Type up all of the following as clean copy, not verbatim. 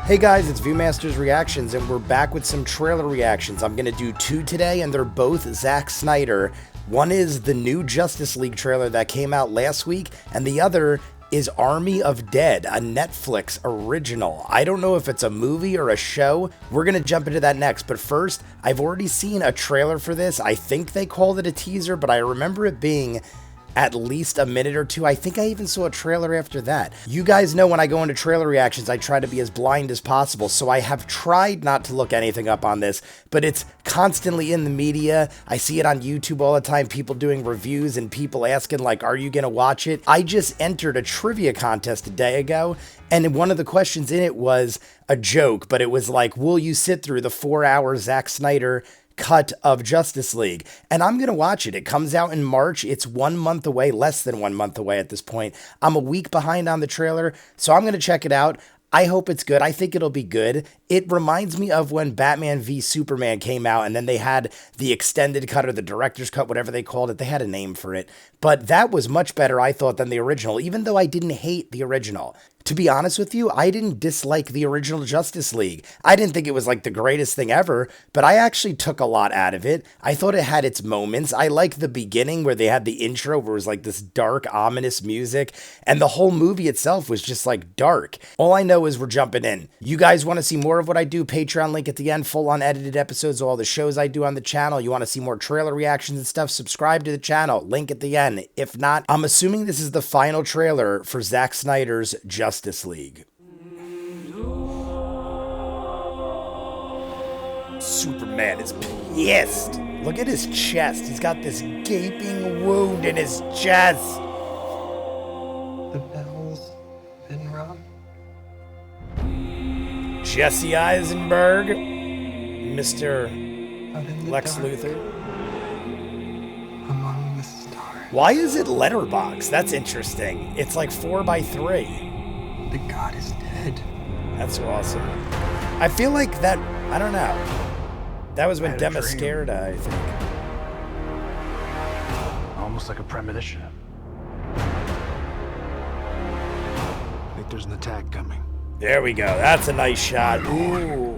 Hey guys, it's ViewMasters Reactions, and we're back with some trailer reactions. I'm going to do two today, and they're both Zack Snyder. One is the new Justice League trailer that came out last week, and the other is Army of Dead, a Netflix original. I don't know if it's a movie or a show. We're going to jump into that next, but first, I've already seen a trailer for this. I think they called it a teaser, but I remember it being at least a minute or two. I think I even saw a trailer after that. You guys know when I go into trailer reactions, I try to be as blind as possible, so I have tried not to look anything up on this, but it's constantly in the media. I see it on YouTube all the time, people doing reviews and people asking like, are you gonna watch it? I just entered a trivia contest a day ago, and one of the questions in it was a joke, but it was like, will you sit through the 4-hour Zack Snyder cut of Justice League? And I'm gonna watch it. It comes out in March. It's 1 month away, less than 1 month away at this point. I'm a week behind on the trailer, so I'm gonna check it out. I hope it's good. I think it'll be good. It reminds me of when Batman v Superman came out, and then they had the extended cut or the director's cut, whatever they called it. They had a name for it, but that was much better, I thought, than the original, even though I didn't hate the original. To be honest with you, I didn't dislike the original Justice League. I didn't think it was like the greatest thing ever, but I actually took a lot out of it. I thought it had its moments. I liked the beginning where they had the intro where it was like this dark, ominous music, and the whole movie itself was just like dark. All I know is we're jumping in. You guys want to see more of what I do? Patreon link at the end, full unedited episodes of all the shows I do on the channel. You want to see more trailer reactions and stuff? Subscribe to the channel, link at the end. If not, I'm assuming this is the final trailer for Zack Snyder's Justice League. Superman is pissed. Look at his chest. He's got this gaping wound in his chest. The bell's been rung. Jesse Eisenberg, Mr. Lex Luthor. Among the stars. Why is it letterbox? That's interesting. It's like 4x3. The god is dead. That's awesome. I feel like that, I don't know. That was when Demascarada, I think. Almost like a premonition. I think there's an attack coming. There we go. That's a nice shot. Ooh.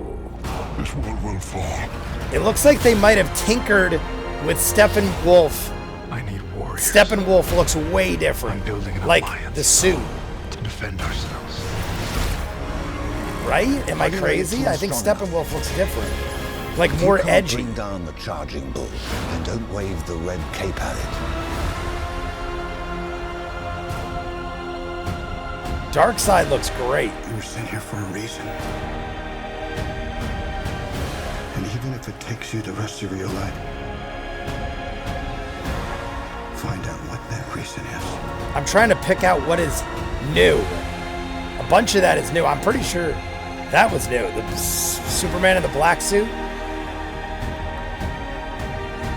This world will fall. It looks like they might have tinkered with Steppenwolf. I need warriors. Steppenwolf looks way different. I'm building an like alliance the suit. to defend ourselves. Right? Am I crazy? I think Steppenwolf looks different. Like more edgy. Bring down the charging bull and don't wave the red cape at it. Darkseid looks great. You were sent here for a reason. And even if it takes you the rest of your life, find out what that reason is. I'm trying to pick out what is new. A bunch of that is new. I'm pretty sure that was new. The Superman in the black suit.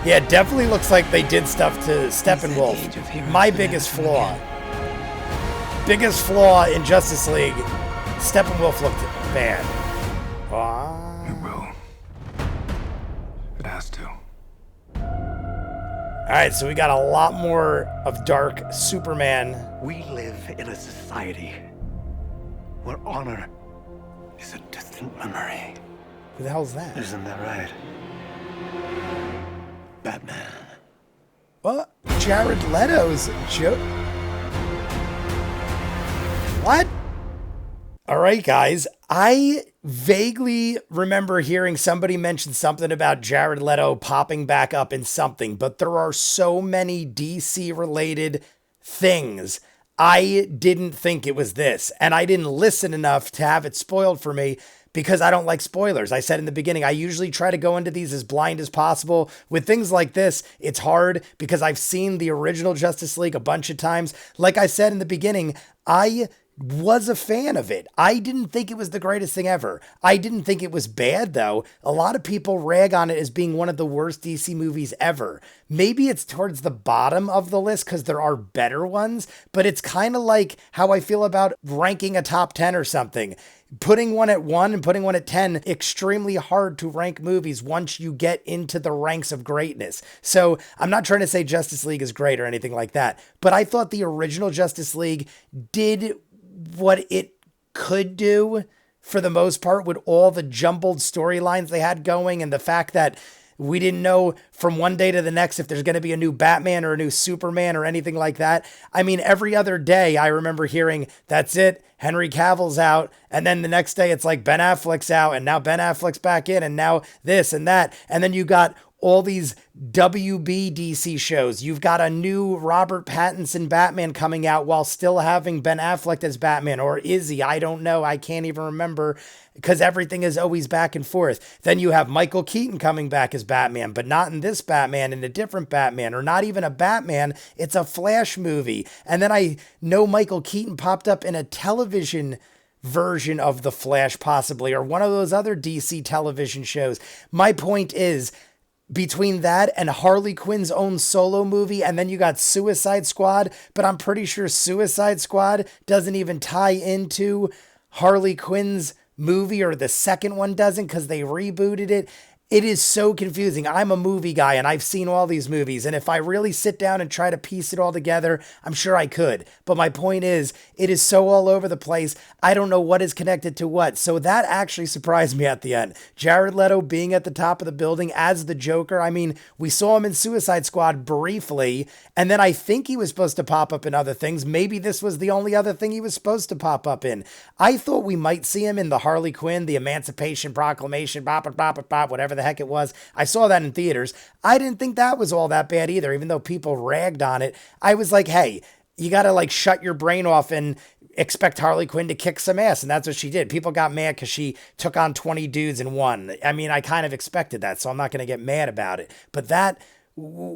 Yeah, it definitely looks like they did stuff to Steppenwolf. My biggest flaw. Biggest flaw in Justice League, Steppenwolf looked bad. It will. It has to. Alright, so we got a lot more of dark Superman. We live in a society where honor is a distant memory. Who the hell's that? Isn't that right? Batman. What? Jared Leto's joke? What? Alright, guys. I vaguely remember hearing somebody mention something about Jared Leto popping back up in something, but there are so many DC-related things. I didn't think it was this, and I didn't listen enough to have it spoiled for me because I don't like spoilers. I said in the beginning, I usually try to go into these as blind as possible. With things like this, it's hard because I've seen the original Justice League a bunch of times. Like I said in the beginning, I was a fan of it. I didn't think it was the greatest thing ever. I didn't think it was bad, though. A lot of people rag on it as being one of the worst DC movies ever. Maybe it's towards the bottom of the list because there are better ones, but it's kind of like how I feel about ranking a top 10 or something. Putting one at 1 and putting one at 10, extremely hard to rank movies once you get into the ranks of greatness. So I'm not trying to say Justice League is great or anything like that, but I thought the original Justice League did what it could do for the most part, with all the jumbled storylines they had going and the fact that we didn't know from one day to the next if there's going to be a new Batman or a new Superman or anything like that. I mean, every other day I remember hearing, that's it, Henry Cavill's out. And then the next day it's like Ben Affleck's out, and now Ben Affleck's back in, and now this and that. And then you got all these WB DC shows. You've got a new Robert Pattinson Batman coming out while still having Ben Affleck as Batman. Or is he? I don't know. I can't even remember, because everything is always back and forth. Then you have Michael Keaton coming back as Batman, but not in this Batman, in a different Batman, or not even a Batman. It's a Flash movie. And then I know Michael Keaton popped up in a television version of The Flash, possibly, or one of those other DC television shows. My point is, between that and Harley Quinn's own solo movie, and then you got Suicide Squad, but I'm pretty sure Suicide Squad doesn't even tie into Harley Quinn's movie, or the second one doesn't, because they rebooted it. It is so confusing. I'm a movie guy and I've seen all these movies. And if I really sit down and try to piece it all together, I'm sure I could. But my point is, it is so all over the place. I don't know what is connected to what. So that actually surprised me at the end. Jared Leto being at the top of the building as the Joker. I mean, we saw him in Suicide Squad briefly, and then I think he was supposed to pop up in other things. Maybe this was the only other thing he was supposed to pop up in. I thought we might see him in the Harley Quinn, the Emancipation Proclamation, whatever the heck it was. I saw that in theaters. I didn't think that was all that bad either, even though people ragged on it. I was like, hey, you got to like shut your brain off and expect Harley Quinn to kick some ass. And that's what she did. People got mad because she took on 20 dudes and won. I mean, I kind of expected that, so I'm not going to get mad about it. But that,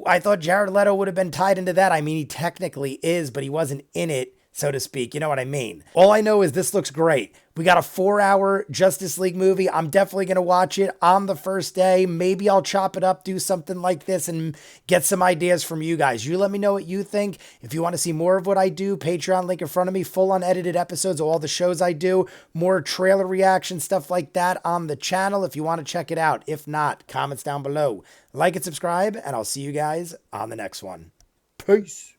I thought Jared Leto would have been tied into that. I mean, he technically is, but he wasn't in it, so to speak. You know what I mean? All I know is this looks great. We got a 4-hour Justice League movie. I'm definitely going to watch it on the first day. Maybe I'll chop it up, do something like this, and get some ideas from you guys. You let me know what you think. If you want to see more of what I do, Patreon link in front of me, full unedited episodes of all the shows I do, more trailer reaction, stuff like that on the channel if you want to check it out. If not, comments down below. Like and subscribe, and I'll see you guys on the next one. Peace.